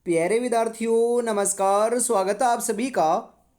प्यारे विद्यार्थियों नमस्कार। स्वागत है आप सभी का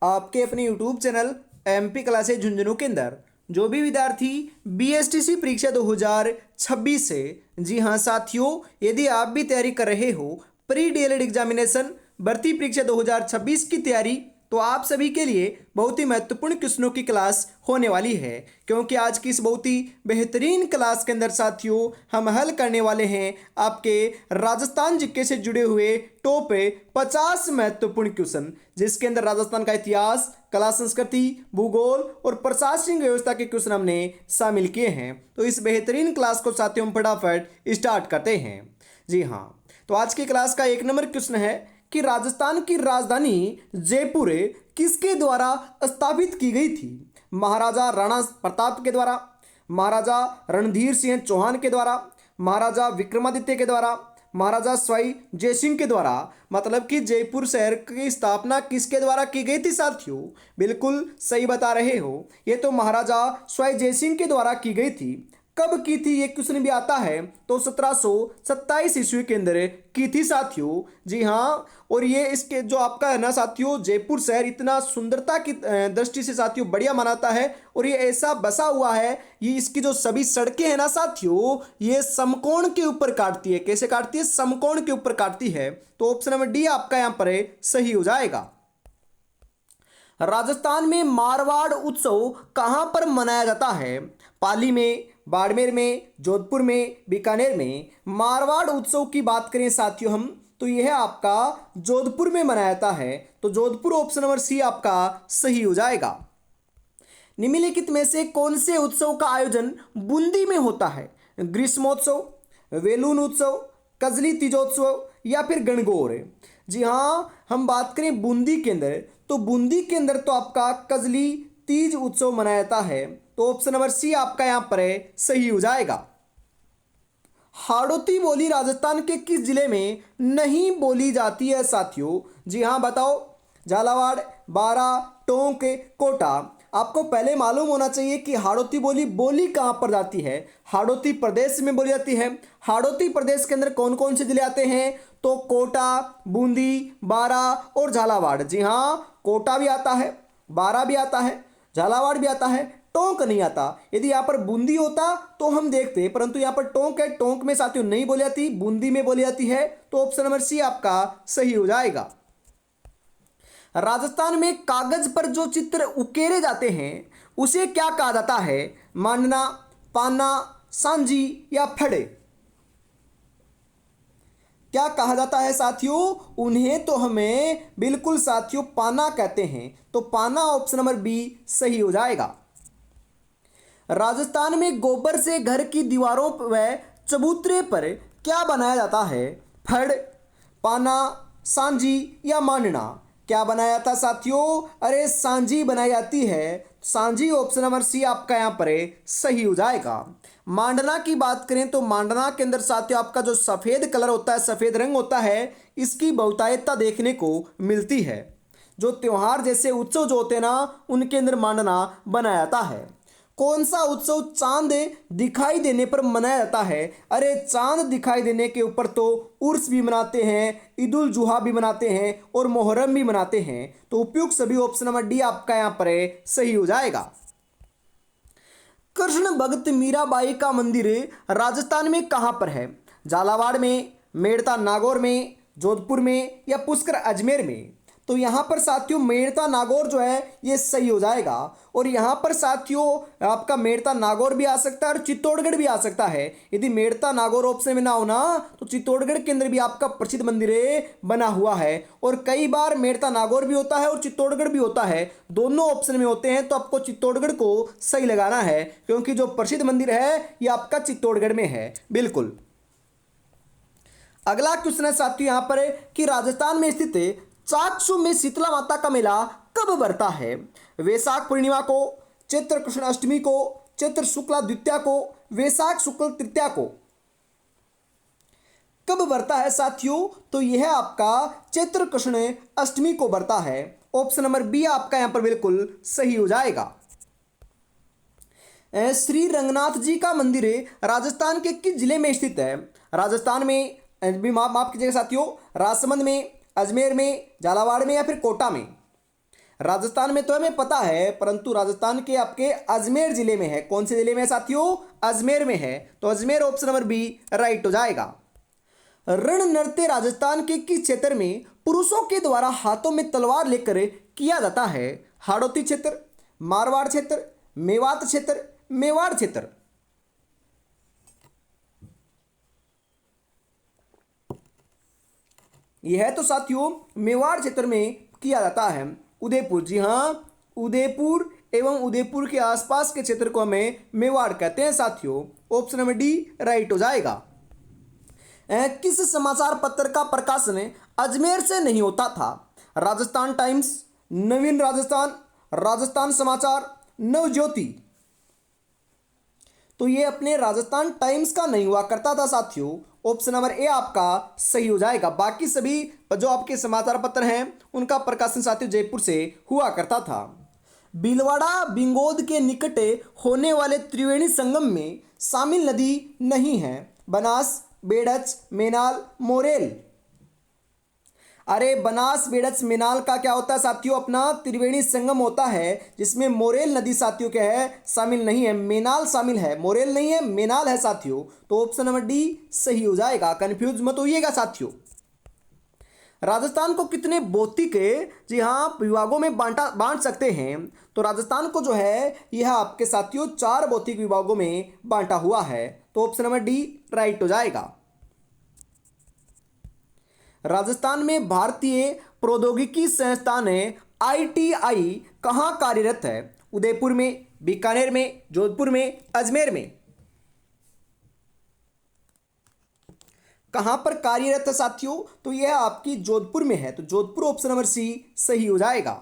आपके अपने YouTube channel MP classes Jhunjhunu के अंदर। जो भी विद्यार्थी बीएसटीसी परीक्षा 2026 से, जी हाँ साथियों, यदि आप भी तैयारी कर रहे हो प्री डीएलएड एग्जामिनेशन भर्ती परीक्षा 2026 की तैयारी, तो आप सभी के लिए बहुत ही महत्वपूर्ण क्वेश्चनों की क्लास होने वाली है। क्योंकि आज की इस बहुत ही बेहतरीन क्लास के अंदर साथियों हम हल करने वाले हैं आपके राजस्थान जीके से जुड़े हुए टॉप 50 महत्वपूर्ण क्वेश्चन, जिसके अंदर राजस्थान का इतिहास, कला संस्कृति, भूगोल और प्रशासनिक व्यवस्था के क्वेश्चन हमने शामिल किए हैं। तो इस बेहतरीन क्लास को साथियों हम फटाफट स्टार्ट करते हैं। जी हाँ, तो आज की क्लास का 1 नंबर क्वेश्चन है कि राजस्थान की राजधानी जयपुर किसके द्वारा स्थापित की गई थी? महाराजा राणा प्रताप के द्वारा, महाराजा रणधीर सिंह चौहान के द्वारा, महाराजा विक्रमादित्य के द्वारा, महाराजा सवाई जयसिंह के द्वारा। मतलब कि जयपुर शहर की स्थापना किसके द्वारा की गई थी साथियों? बिल्कुल सही बता रहे हो, ये तो महाराजा सवाई जयसिंह के द्वारा की गई थी। कब की थी ये क्वेश्चन भी आता है, तो 1727 ईस्वी के अंदर की थी साथियों। जी हाँ, और ये इसके जो आपका है ना साथियों, जयपुर शहर इतना सुंदरता की दृष्टि से साथियों बढ़िया मनाता है, और ये ऐसा बसा हुआ है, ये इसकी जो सभी सड़कें हैं ना साथियों, ये समकोण के ऊपर काटती है। कैसे काटती है? समकोण के ऊपर काटती है। तो ऑप्शन नंबर डी आपका यहाँ पर सही हो जाएगा। राजस्थान में मारवाड़ उत्सव कहां पर मनाया जाता है? पाली में, बाड़मेर में, जोधपुर में, बीकानेर में। मारवाड़ उत्सव की बात करें साथियों हम, तो यह आपका जोधपुर में मनाया जाता है। तो जोधपुर ऑप्शन नंबर सी आपका सही हो जाएगा। निम्नलिखित में से कौन से उत्सव का आयोजन बूंदी में होता है? ग्रीष्मोत्सव, वेलून उत्सव, कजली तीजोत्सव या फिर गणगौर? जी हाँ, हम बात करें बूंदी के अंदर, तो बूंदी के अंदर तो आपका कजली तीज उत्सव मनाया जाता है। तो ऑप्शन नंबर सी आपका यहां पर सही हो जाएगा। हाड़ौती बोली राजस्थान के किस जिले में नहीं बोली जाती है साथियों? जी हाँ बताओ। झालावाड़, बारा, टोंक, कोटा। आपको पहले मालूम होना चाहिए कि हाड़ौती बोली बोली कहाँ पर जाती है। हाड़ौती प्रदेश में बोली जाती है। हाड़ौती प्रदेश के अंदर कौन कौन से जिले आते हैं? तो कोटा, बूंदी, बारा और झालावाड़। जी हाँ, कोटा भी आता है, बारा भी आता है, झालावाड़ भी आता है, टोंक नहीं आता। यदि यहाँ पर बूंदी होता तो हम देखते, परंतु यहाँ पर टोंक है। टोंक में साथियों नहीं बोली जाती, बूंदी में बोली जाती है। तो ऑप्शन नंबर सी आपका सही हो जाएगा। राजस्थान में कागज पर जो चित्र उकेरे जाते हैं उसे क्या कहा जाता है? मांडना, पाना, सांजी या फड़े? क्या कहा जाता है साथियों? उन्हें तो हमें बिल्कुल साथियों पाना कहते हैं। तो पाना ऑप्शन नंबर बी सही हो जाएगा। राजस्थान में गोबर से घर की दीवारों व चबूतरे पर क्या बनाया जाता है? फड़, पाना, सांजी या मांडना? क्या बनाया था साथियों? अरे सांजी बनाई जाती है। सांजी ऑप्शन नंबर सी आपका यहाँ पर सही हो जाएगा। मांडना की बात करें तो मांडना के अंदर साथियों आपका जो सफ़ेद कलर होता है, सफ़ेद रंग होता है, इसकी बहुतायतता देखने को मिलती है। जो त्योहार जैसे उत्सव जो होते हैं ना, उनके अंदर मांडना बनाया जाता है। कौन सा उत्सव चांद दिखाई देने पर मनाया जाता है? अरे चांद दिखाई देने के ऊपर तो उर्स भी मनाते हैं, ईद उल जुहा भी मनाते हैं और मोहर्रम भी मनाते हैं। तो उपयुक्त सभी ऑप्शन नंबर डी आपका यहाँ पर सही हो जाएगा। कृष्ण भक्त मीराबाई का मंदिर राजस्थान में कहाँ पर है? झालावाड़ में, मेड़ता नागौर में, जोधपुर में या पुष्कर अजमेर में? तो यहाँ पर साथियों मेड़ता नागौर जो है ये सही हो जाएगा। और यहाँ पर साथियों आपका मेड़ता नागौर भी आ सकता है और चित्तौड़गढ़ भी आ सकता है। यदि मेड़ता नागौर ऑप्शन में ना हो ना, तो चित्तौड़गढ़ के अंदर भी आपका प्रसिद्ध मंदिर बना हुआ है। और कई बार मेड़ता नागौर भी होता है और चित्तौड़गढ़ भी होता है, दोनों ऑप्शन में होते हैं। तो आपको चित्तौड़गढ़ को सही लगाना है, क्योंकि जो प्रसिद्ध मंदिर है ये आपका चित्तौड़गढ़ में है। बिल्कुल। अगला क्वेश्चन है साथियों यहाँ पर कि राजस्थान में स्थित चाकसू में शीतला माता का मेला कब बढ़ता है? वैशाख पूर्णिमा को, चैत्र कृष्ण अष्टमी को, चैत्र शुक्ला द्वितीया को, वैशाख शुक्ल तृतीया को? कब बढ़ता है साथियों? तो यह आपका चैत्र कृष्ण अष्टमी को बढ़ता है। ऑप्शन नंबर बी आपका यहां पर बिल्कुल सही हो जाएगा। श्री रंगनाथ जी का मंदिर राजस्थान के किस जिले में स्थित है? राजस्थान में, माफ कीजिएगा साथियों, राजसमंद में, अजमेर में, झालावाड़ में या फिर कोटा में? राजस्थान में तो हमें पता है, परंतु राजस्थान के आपके अजमेर जिले में है। कौन से जिले में है साथियों? अजमेर में है। तो Ajmer option number B right हो जाएगा। रण नृत्य राजस्थान के किस क्षेत्र में पुरुषों के द्वारा हाथों में तलवार लेकर किया जाता है? हाड़ौती क्षेत्र, मारवाड़ क्षेत्र, मेवात क्षेत्र, मेवाड़ क्षेत्र? यह है तो साथियों मेवाड़ क्षेत्र में किया जाता है। उदयपुर, जी हाँ, उदयपुर एवं उदयपुर के आसपास के क्षेत्र को हमें मेवाड़ कहते हैं साथियों। ऑप्शन नंबर डी राइट हो जाएगा। किस समाचार पत्र का प्रकाशन अजमेर से नहीं होता था? राजस्थान टाइम्स, नवीन राजस्थान, राजस्थान समाचार, नवज्योति? तो ये अपने राजस्थान टाइम्स का नहीं हुआ करता था साथियों। ऑप्शन नंबर ए आपका सही हो जाएगा। बाकी सभी जो आपके समाचार पत्र हैं उनका प्रकाशन साथियों जयपुर से हुआ करता था। भीलवाड़ा बिंगोद के निकट होने वाले त्रिवेणी संगम में शामिल नदी नहीं है? बनास, बेड़च, मेनाल, मोरेल? अरे बनास, बेड़च, मेनाल का क्या होता है साथियों? अपना त्रिवेणी संगम होता है, जिसमें मोरेल नदी साथियों क्या है? शामिल नहीं है। मेनाल शामिल है, मोरेल नहीं है, मेनाल है साथियों। तो ऑप्शन नंबर डी सही हो जाएगा। कंफ्यूज मत होइएगा साथियों। राजस्थान को कितने भौतिक, जी हाँ, विभागों में बांट सकते हैं? तो राजस्थान को जो है यह आपके साथियों 4 भौतिक विभागों में बांटा हुआ है। तो ऑप्शन नंबर डी राइट हो जाएगा। राजस्थान में भारतीय प्रौद्योगिकी संस्थान ITI कहाँ कार्यरत है? उदयपुर में, बीकानेर में, जोधपुर में, अजमेर में? कहां पर कार्यरत है साथियों? तो यह आपकी जोधपुर में है। तो जोधपुर ऑप्शन नंबर सी सही हो जाएगा।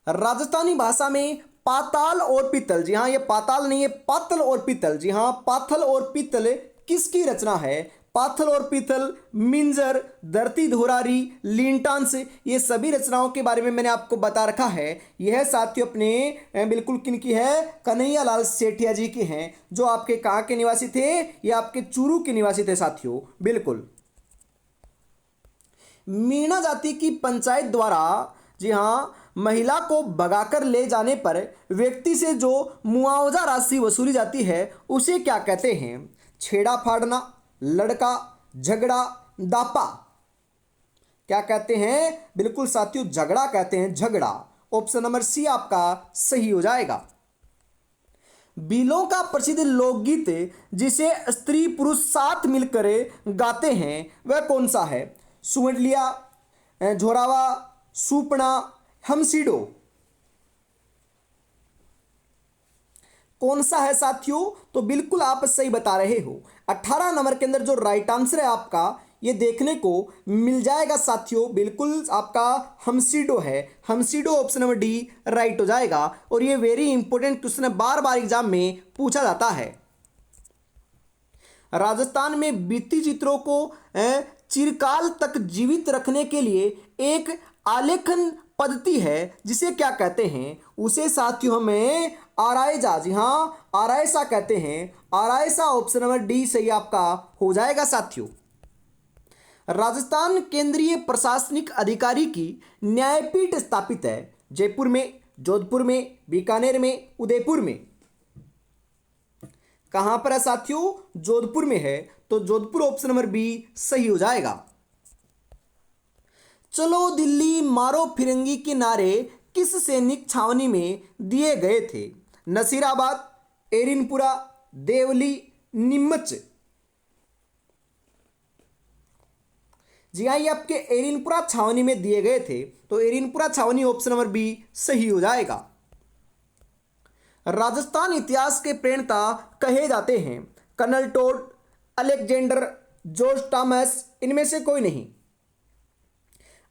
राजस्थानी भाषा में पाताल और पीतल, जी हाँ, ये पाताल नहीं है, पातल और पीतल, जी हाँ, पाथल और पीतल किसकी रचना है? पाथल और पीतल, मिंजर, धरती धोरारी, लिंटांस, ये सभी रचनाओं के बारे में मैंने आपको बता रखा है। यह साथियों अपने बिल्कुल किन की है? कन्हैया लाल सेठिया जी की हैं, जो आपके कहाँ के निवासी थे? ये आपके चूरू के निवासी थे साथियों, बिल्कुल। मीणा जाति की पंचायत द्वारा, जी हाँ, महिला को भगाकर ले जाने पर व्यक्ति से जो मुआवजा राशि वसूली जाती है उसे क्या कहते हैं? छेड़ा फाड़ना, लड़का, झगड़ा, दापा? क्या कहते हैं? बिल्कुल साथियों झगड़ा कहते हैं, झगड़ा। ऑप्शन नंबर सी आपका सही हो जाएगा। बीलों का प्रसिद्ध लोकगीत जिसे स्त्री पुरुष साथ मिलकर गाते हैं वह कौन सा है? सुवंडलिया, झोरावा, सुपना, हमसीडो? कौन सा है साथियों? तो बिल्कुल आप सही बता रहे हो। 18 नंबर के अंदर जो राइट आंसर है आपका ये देखने को मिल जाएगा साथियों, बिल्कुल आपका हमसीडो है। हमसीडो ऑप्शन नंबर डी राइट हो जाएगा। और ये वेरी इंपॉर्टेंट क्वेश्चन है, बार बार एग्जाम में पूछा जाता है। राजस्थान में भित्ति चित्रों को चिरकाल तक जीवित रखने के लिए एक आलेखन पद्धति है जिसे क्या कहते हैं? उसे साथियों हमें आराइजा, जी हाँ, आराइसा कहते हैं। आराइसा ऑप्शन नंबर डी सही आपका हो जाएगा साथियों। राजस्थान केंद्रीय प्रशासनिक अधिकारी की न्यायपीठ स्थापित है? जयपुर में, जोधपुर में, बीकानेर में, उदयपुर में? कहां पर है साथियों? जोधपुर में है। तो जोधपुर ऑप्शन नंबर बी सही हो जाएगा। चलो दिल्ली मारो फिरंगी के नारे किस सैनिक छावनी में दिए गए थे? नसीराबाद, एरिनपुरा, देवली, नीमच? जी हाँ, ये आपके एरिनपुरा छावनी में दिए गए थे। तो एरिनपुरा छावनी ऑप्शन नंबर बी सही हो जाएगा। राजस्थान इतिहास के प्रणेता कहे जाते हैं? Colonel Tod, Alexander, George Thomas, इनमें से कोई नहीं?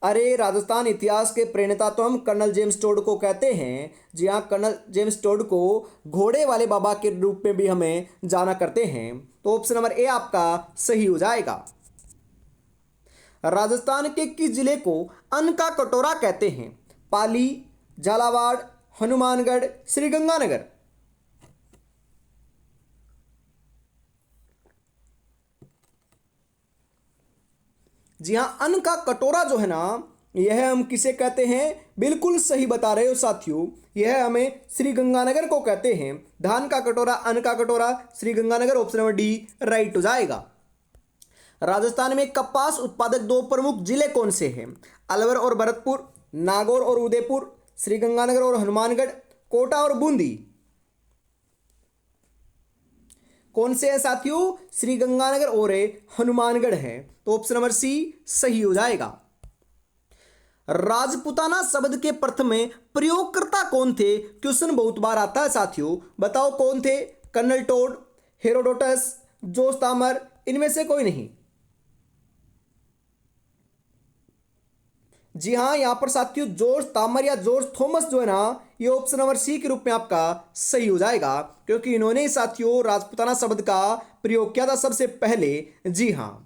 अरे राजस्थान इतिहास के प्रणेता तो हम कर्नल जेम्स टोड को कहते हैं। जी हाँ, कर्नल जेम्स टोड को घोड़े वाले बाबा के रूप में भी हमें जाना करते हैं। तो ऑप्शन नंबर ए आपका सही हो जाएगा। राजस्थान के किस जिले को अन्न का कटोरा कहते हैं? पाली, झालावाड़, हनुमानगढ़, श्रीगंगानगर? जी हाँ, अन्न का कटोरा जो है ना, यह हम किसे कहते हैं? बिल्कुल सही बता रहे हो साथियों, यह हमें श्री गंगानगर को कहते हैं। धान का कटोरा, अन्न का कटोरा, Shri Ganganagar, option number D right हो जाएगा। राजस्थान में कपास उत्पादक दो प्रमुख जिले कौन से हैं? अलवर और भरतपुर, नागौर और उदयपुर, श्री गंगानगर और हनुमानगढ़, कोटा और बूंदी। कौन से हैं साथियों? श्री गंगानगर और हनुमानगढ़ है, तो ऑप्शन नंबर सी सही हो जाएगा। राजपुताना शब्द के प्रथम में प्रयोगकर्ता कौन थे? क्वेश्चन बहुत बार आता है साथियों, बताओ कौन थे? कर्नल टोड, हेरोडोटस, जोस तामर, इनमें से कोई नहीं। जी हाँ, यहां पर साथियों जॉर्ज तामर या जॉर्ज थॉमस जो है ना, ये ऑप्शन नंबर सी के रूप में आपका सही हो जाएगा, क्योंकि इन्होंने ही साथियों राजपुताना शब्द का प्रयोग किया था सबसे पहले। जी हाँ।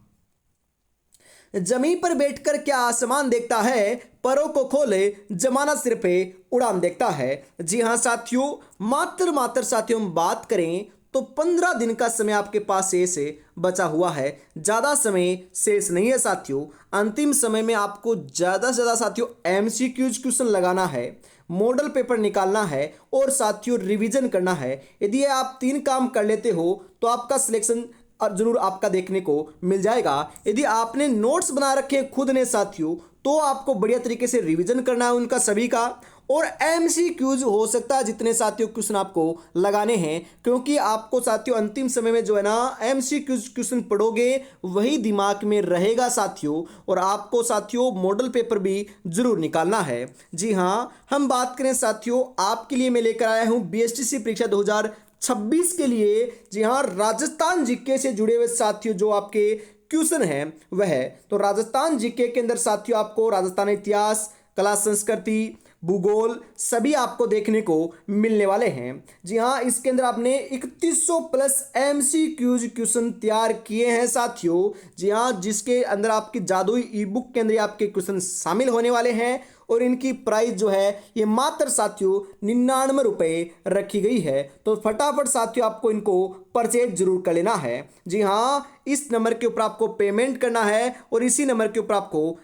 जमीन पर बैठकर क्या आसमान देखता है, परों को खोले जमाना सिर पे उड़ान देखता है। जी हाँ साथियों, मात्र साथियों हम बात करें तो 15 दिन का समय आपके पास शेष बचा हुआ है, ज़्यादा समय शेष नहीं है साथियों। अंतिम समय में आपको ज़्यादा से ज़्यादा साथियों एमसीक्यूज क्वेश्चन लगाना है, मॉडल पेपर निकालना है और साथियों रिवीजन करना है। यदि आप 3 काम कर लेते हो तो आपका सिलेक्शन जरूर आपका देखने को मिल जाएगा। यदि आपने नोट्स बना रखे हैं खुद ने साथियों, तो आपको बढ़िया तरीके से रिवीजन करना है उनका सभी का, और एमसीक्यूज हो सकता है जितने साथियों क्वेश्चन आपको लगाने हैं, क्योंकि आपको साथियों अंतिम समय में जो है ना एमसीक्यूज क्वेश्चन पढ़ोगे वही दिमाग में रहेगा साथियों, और आपको साथियों मॉडल पेपर भी जरूर निकालना है। जी हाँ, हम बात करें साथियों, आपके लिए मैं लेकर आया हूँ बीएसटीसी परीक्षा 2026 के लिए। जी हाँ, राजस्थान जीके से जुड़े हुए साथियों जो आपके क्वेश्चन है वह, तो राजस्थान जीके के अंदर साथियों आपको राजस्थान इतिहास, कला संस्कृति, भूगोल सभी आपको देखने को मिलने वाले हैं। जी हाँ, इसके अंदर आपने 3100 प्लस एमसीक्यूज क्वेश्चन तैयार किए हैं साथियों। जी हाँ, जिसके अंदर आपकी जादुई ई बुक के अंदर आपके क्वेश्चन शामिल होने वाले हैं, और इनकी प्राइस जो है ये मात्र साथियों 99 रुपये रखी गई है। तो फटाफट साथियों आपको इनको परचेज जरूर कर लेना है। जी हाँ, इस नंबर के ऊपर आपको पेमेंट करना है, और इसी नंबर के ऊपर आपको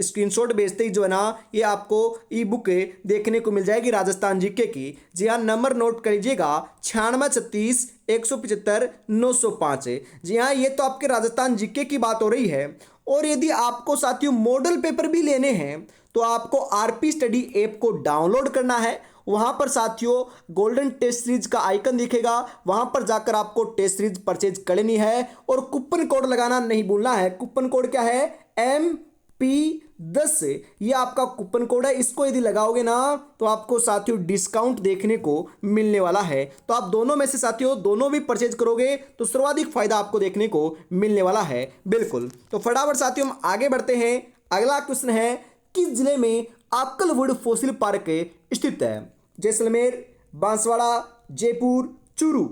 स्क्रीनशॉट भेजते ही जो है ना ये आपको ई बुक देखने को मिल जाएगी राजस्थान जीके की। जी हाँ, नंबर नोट कर लीजिएगा 9636 175 905। जी हाँ, ये तो आपके राजस्थान जीके की बात हो रही है। और यदि आपको साथियों मॉडल पेपर भी लेने हैं तो आपको आरपी स्टडी ऐप को डाउनलोड करना है। वहां पर साथियों गोल्डन टेस्ट सीरीज का आइकन दिखेगा, वहां पर जाकर आपको टेस्ट सीरीज परचेज कर लेनी है, और कूपन कोड लगाना नहीं भूलना है। कूपन कोड क्या है? MP10, ये आपका कूपन कोड है। इसको यदि लगाओगे ना तो आपको साथियों डिस्काउंट देखने को मिलने वाला है। तो आप दोनों में से साथियों दोनों भी परचेज करोगे तो सर्वाधिक फायदा आपको देखने को मिलने वाला है। बिल्कुल, तो फटाफट साथियों हम आगे बढ़ते हैं। अगला क्वेश्चन है, किस जिले में आक्कलवुड फॉसिल पार्क स्थित है? जैसलमेर, बांसवाड़ा, जयपुर, चूरू।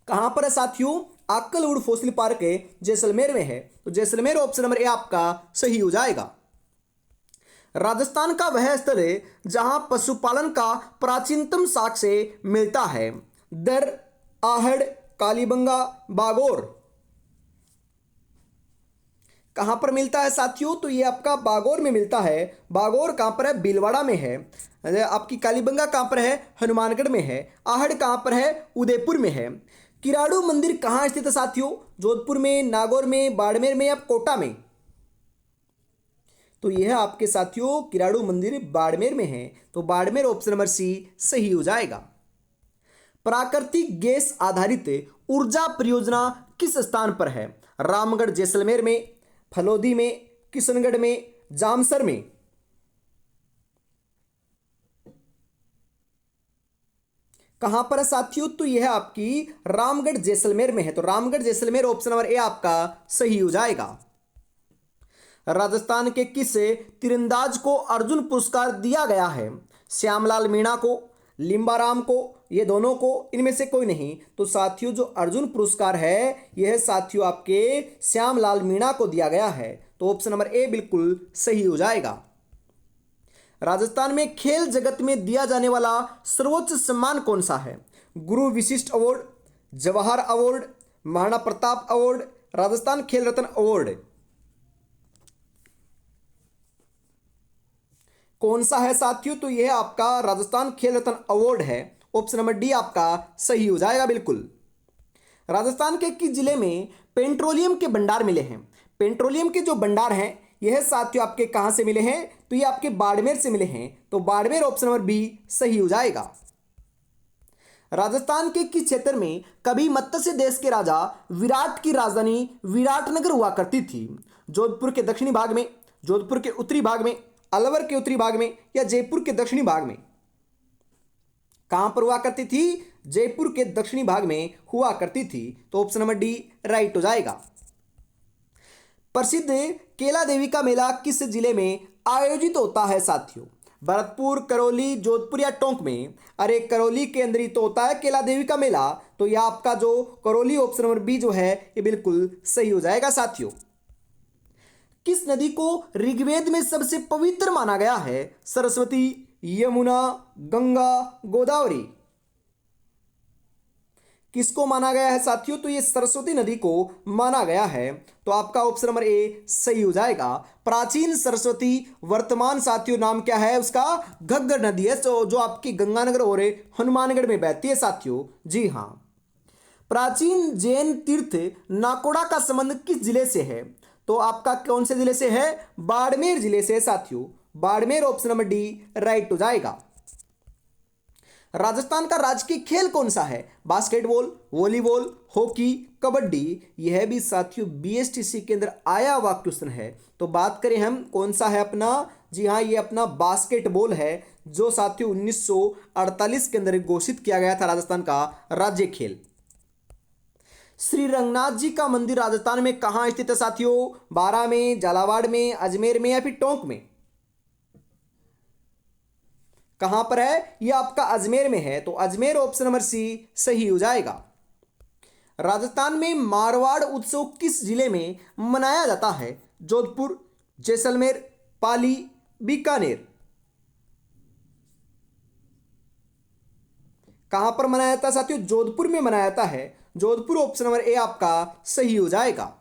कहां पर है साथियों? आक्कलवुड फॉसिल पार्क जैसलमेर में है, तो जैसलमेर ऑप्शन नंबर ए आपका सही हो जाएगा। राजस्थान का वह स्थल है जहां पशुपालन का प्राचीनतम साक्ष्य मिलता है। दर, आहड़, कालीबंगा, बागोर। कहां पर मिलता है साथियों? तो ये आपका बागोर में मिलता है। बागोर कहां पर है? भीलवाड़ा में है। आपकी कालीबंगा कहां पर है? हनुमानगढ़ में है। आहड़ कहां पर है? उदयपुर में है। किराड़ू मंदिर कहां स्थित है साथियों? जोधपुर में, नागौर में, बाड़मेर में या कोटा में? तो यह आपके साथियों किराड़ू मंदिर बाड़मेर में है, तो बाड़मेर ऑप्शन नंबर सी सही हो जाएगा। प्राकृतिक गैस आधारित ऊर्जा परियोजना किस स्थान पर है? रामगढ़ जैसलमेर में, फलोदी में, किशनगढ़ में, जामसर में। कहां पर है साथियों? तो यह आपकी रामगढ़ जैसलमेर में है, तो Ramgarh Jaisalmer option number A आपका सही हो जाएगा। राजस्थान के किस तीरंदाज को अर्जुन पुरस्कार दिया गया है? श्यामलाल मीणा को, लिम्बाराम को, ये दोनों को, इनमें से कोई नहीं। तो साथियों जो अर्जुन पुरस्कार है यह साथियों आपके श्यामलाल मीणा को दिया गया है, तो ऑप्शन नंबर ए बिल्कुल सही हो जाएगा। राजस्थान में खेल जगत में दिया जाने वाला सर्वोच्च सम्मान कौन सा है? गुरु विशिष्ट award, Jawahar award, Maharana Pratap award, Rajasthan खेल रत्न अवार्ड कौन सा है साथियों? तो यह आपका राजस्थान खेल रत्न अवार्ड है। ऑप्शन नंबर डी आपका सही हो जाएगा बिल्कुल। राजस्थान के किस जिले में पेट्रोलियम के भंडार मिले हैं? पेट्रोलियम के जो भंडार हैं यह साथियों आपके कहां से मिले हैं? तो ये आपके बाड़मेर से मिले हैं। तो बाड़मेर ऑप्शन नंबर बी सही हो जाएगा। राजस्थान के किस क्षेत्र में कभी मत्स्य देश के राजा विराट की राजधानी विराटनगर हुआ करती थी? जोधपुर के दक्षिणी भाग में, जोधपुर के उत्तरी भाग में, अलवर के उत्तरी भाग में, या जयपुर के दक्षिणी भाग में? कहां पर हुआ करती थी? जयपुर के दक्षिणी भाग में हुआ करती थी। तो ऑप्शन नंबर डी राइट हो जाएगा। प्रसिद्ध केला देवी का मेला किस जिले में आयोजित होता है साथियों? भरतपुर, करौली, जोधपुर या टोंक में? अरे करौली के अंदर ही तो होता है केला देवी का मेला। तो यह आपका जो करौली ऑप्शन नंबर बी जो है ये बिल्कुल सही हो जाएगा साथियों। किस नदी को ऋग्वेद में सबसे पवित्र माना गया है? सरस्वती, यमुना, गंगा, गोदावरी? किसको माना गया है साथियों? तो ये सरस्वती नदी को माना गया है। तो आपका ऑप्शन नंबर ए सही हो जाएगा। प्राचीन सरस्वती वर्तमान साथियों नाम क्या है उसका? घग्गर नदी है, जो आपकी गंगानगर और हनुमानगढ़ में बहती है साथियों। जी हाँ। प्राचीन जैन तीर्थ नाकोड़ा का संबंध किस जिले से है? तो आपका कौन से जिले से है? बाड़मेर जिले से साथियों। Barmer option number D right हो जाएगा। राजस्थान का राजकीय खेल कौन सा है? Basketball, volleyball, hockey, kabaddi? यह भी साथियों बीएसटीसी के अंदर आया हुआ क्वेश्चन है। तो बात करें हम कौन सा है अपना? जी हाँ, ये अपना बास्केटबॉल है, जो साथियों 1948 के अंदर घोषित किया गया था राजस्थान का राज्य खेल। श्री रंगनाथ जी का मंदिर राजस्थान में कहां स्थित है साथियों? बारां में, झालावाड़ में, अजमेर में, या फिर टोंक में? कहां पर है? यह आपका अजमेर में है। तो अजमेर ऑप्शन नंबर सी सही हो जाएगा। राजस्थान में मारवाड़ उत्सव किस जिले में मनाया जाता है? जोधपुर, जैसलमेर, पाली, बीकानेर? कहां पर मनाया जाता है साथियों? जोधपुर में मनाया जाता है। जोधपुर ऑप्शन नंबर ए आपका सही हो जाएगा।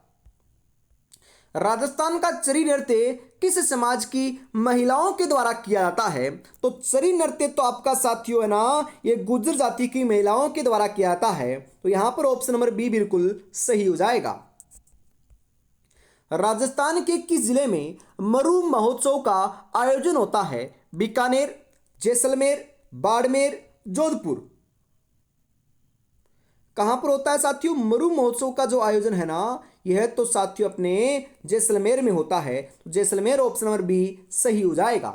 राजस्थान का चरी नृत्य किस समाज की महिलाओं के द्वारा किया जाता है? तो चरी नृत्य तो आपका साथियों है ना, ये गुर्जर जाति की महिलाओं के द्वारा किया जाता है। तो यहां पर ऑप्शन नंबर बी बिल्कुल सही हो जाएगा। राजस्थान के किस जिले में मरु महोत्सव का आयोजन होता है? बीकानेर, जैसलमेर, बाड़मेर, जोधपुर? कहां पर होता है साथियों? मरु महोत्सव का जो आयोजन है ना, यह तो साथियों अपने जैसलमेर में होता है। तो जैसलमेर ऑप्शन नंबर बी सही हो जाएगा।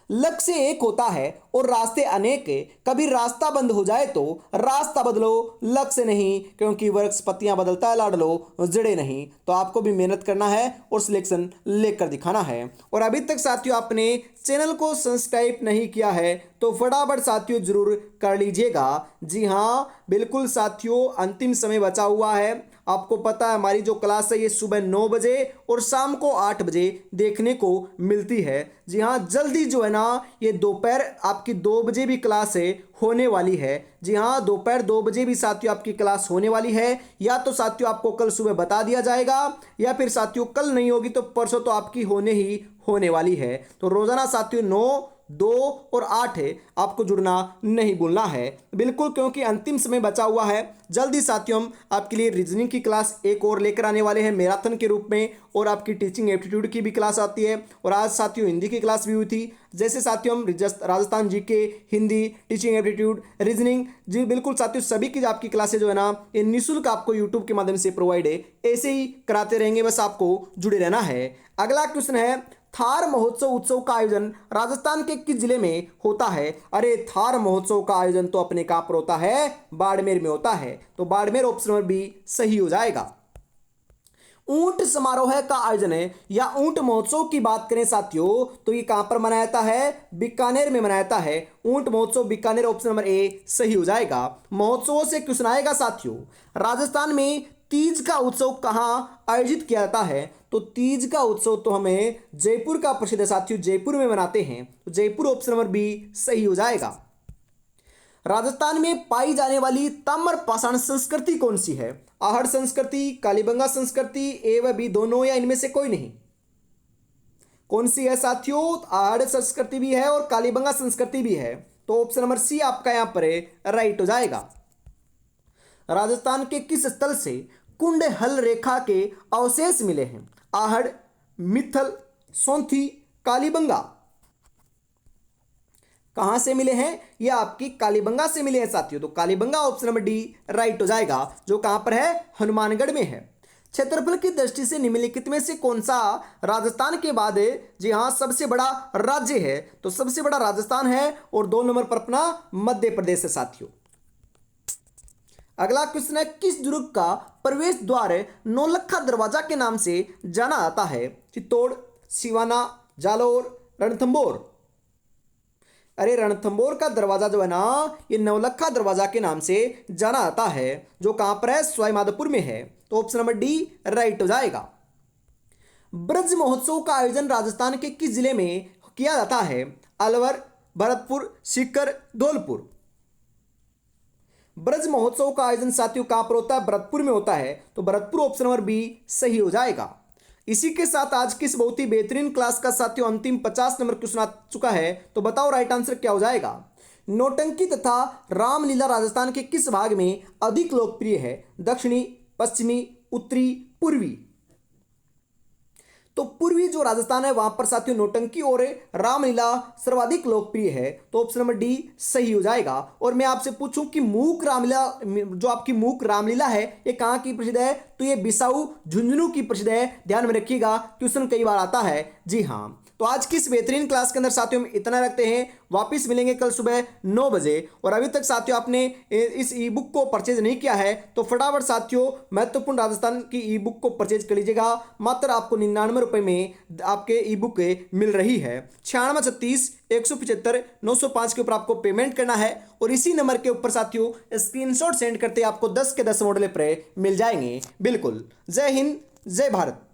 लक्ष्य एक होता है और रास्ते अनेक है, कभी रास्ता बंद हो जाए तो रास्ता बदलो, लक्ष्य नहीं, क्योंकि वृक्ष पत्तियां बदलता है लाडलो जड़े नहीं। तो आपको भी मेहनत करना है और सिलेक्शन लेकर दिखाना है। और अभी तक साथियों आपने चैनल को सब्सक्राइब नहीं किया है तो फटाफट साथियों जरूर कर लीजिएगा। जी हाँ बिल्कुल साथियों, अंतिम समय बचा हुआ है। आपको पता है हमारी जो क्लास है ये सुबह 9 बजे और शाम को 8 बजे देखने को मिलती है। जी हाँ, जल्दी जो है ना ये दोपहर आपकी 2 बजे भी क्लास है होने वाली है। जी हाँ, दोपहर 2 बजे भी साथियों आपकी क्लास होने वाली है। या तो साथियों आपको कल सुबह बता दिया जाएगा, या फिर साथियों कल नहीं होगी तो परसों तो आपकी होने वाली है। तो रोजाना साथियों 9, 2 और 8 है, आपको जुड़ना नहीं भूलना है बिल्कुल, क्योंकि अंतिम समय बचा हुआ है। जल्दी साथियों हम आपके लिए रीजनिंग की क्लास एक और लेकर आने वाले हैं मैराथन के रूप में, और आपकी टीचिंग एप्टीट्यूड की भी क्लास आती है। और आज साथियों हिंदी की क्लास भी हुई थी। जैसे साथियों हम Rajasthan GK, Hindi, teaching aptitude, reasoning, जी बिल्कुल साथियों सभी की आपकी क्लासेज जो है ना ये निःशुल्क आपको यूट्यूब के माध्यम से प्रोवाइड है। ऐसे ही कराते रहेंगे, बस आपको जुड़े रहना है। अगला क्वेश्चन है, थार महोत्सव उत्सव का आयोजन राजस्थान के किस जिले में होता है? अरे थार महोत्सव का आयोजन तो अपने कहां पर होता है? बाड़मेर में होता है। तो बाड़मेर ऑप्शन नंबर बी सही हो जाएगा। ऊंट समारोह का आयोजन है या ऊंट महोत्सव की बात करें साथियों तो ये कहां पर मनाया जाता है? बीकानेर में मनाया जाता है। ऊंट महोत्सव बीकानेर ऑप्शन नंबर ए सही हो जाएगा। महोत्सवों से क्वेश्चन आएगा साथियों, राजस्थान में तीज का उत्सव कहां आयोजित किया जाता है? तो तीज का उत्सव तो हमें जयपुर का प्रसिद्ध है साथियों, जयपुर में मनाते हैं। तो जयपुर ऑप्शन नंबर बी सही हो जाएगा। राजस्थान में पाई जाने वाली ताम्र पाषाण संस्कृति कौन सी है? आहड़ संस्कृति, कालीबंगा संस्कृति, ए व बी दोनों, या इनमें से कोई नहीं? कौन सी है साथियों? आहड़ संस्कृति भी है और कालीबंगा संस्कृति भी है, तो ऑप्शन नंबर सी आपका यहां पर राइट हो जाएगा। राजस्थान के किस स्थल से कुंड हल रेखा के अवशेष मिले हैं? आहड़, मित्थल, सोंथी, कालीबंगा। कहां से मिले हैं? ये आपकी कालीबंगा से मिले हैं साथियों, तो Kalibangan option number D right हो जाएगा, जो कहां पर है? हनुमानगढ़ में है। क्षेत्रफल की दृष्टि से निम्नलिखित में से कौन सा राजस्थान के बाद जी हां सबसे बड़ा राज्य है? तो सबसे बड़ा राजस्थान है और 2 नंबर पर अपना मध्य प्रदेश है साथियों। अगला क्वेश्चन है, किस दुर्ग का प्रवेश द्वार नौलखा दरवाजा के नाम से जाना जाता है? चित्तौड़, सिवाना, जालोर, रणथंबोर। अरे रणथंबोर का दरवाजा जो है ना, ये नौलखा दरवाजा के नाम से जाना जाता है, जो कहां पर है? सवाईमाधोपुर में है, तो ऑप्शन नंबर डी राइट हो जाएगा। ब्रज महोत्सव का आयोजन राजस्थान के किस जिले में किया जाता है? अलवर, भरतपुर, सीकर, धौलपुर। ब्रज महोत्सव का आयोजन साथियों कहां पर होता है? भरतपुर में होता है, तो भरतपुर ऑप्शन नंबर बी सही हो जाएगा। इसी के साथ आज की इस बहुत ही बेहतरीन क्लास का साथियों अंतिम 50 नंबर क्वेश्चन आ चुका है, तो बताओ राइट आंसर क्या हो जाएगा? नौटंकी तथा रामलीला राजस्थान के किस भाग में अधिक लोकप्रिय है? दक्षिणी, पश्चिमी, उत्तरी, पूर्वी। तो पूर्वी जो राजस्थान है वहां पर साथियों नौटंकी और रामलीला सर्वाधिक लोकप्रिय है, तो ऑप्शन नंबर डी सही हो जाएगा। और मैं आपसे पूछूं कि मूक रामलीला, जो आपकी मूक रामलीला है, ये कहां की प्रसिद्ध है? तो ये बिसाऊ झुंझुनू की प्रसिद्ध है, ध्यान में रखिएगा, क्वेश्चन कई बार आता है। जी हाँ, तो आज की इस बेहतरीन क्लास के अंदर साथियों हम इतना रखते हैं, वापिस मिलेंगे कल सुबह 9 बजे। और अभी तक साथियों आपने इस ई बुक को परचेज नहीं किया है, तो फटाफट साथियों महत्वपूर्ण राजस्थान की ई बुक को परचेज कर लीजिएगा। मात्र आपको 99 रुपये में आपके ई बुक मिल रही है। 9636 175 905 के ऊपर आपको पेमेंट करना है, और इसी नंबर के ऊपर साथियों स्क्रीनशॉट सेंड करते आपको 10 के 10 मॉडल पर मिल जाएंगे। बिल्कुल। जय हिंद, जय भारत।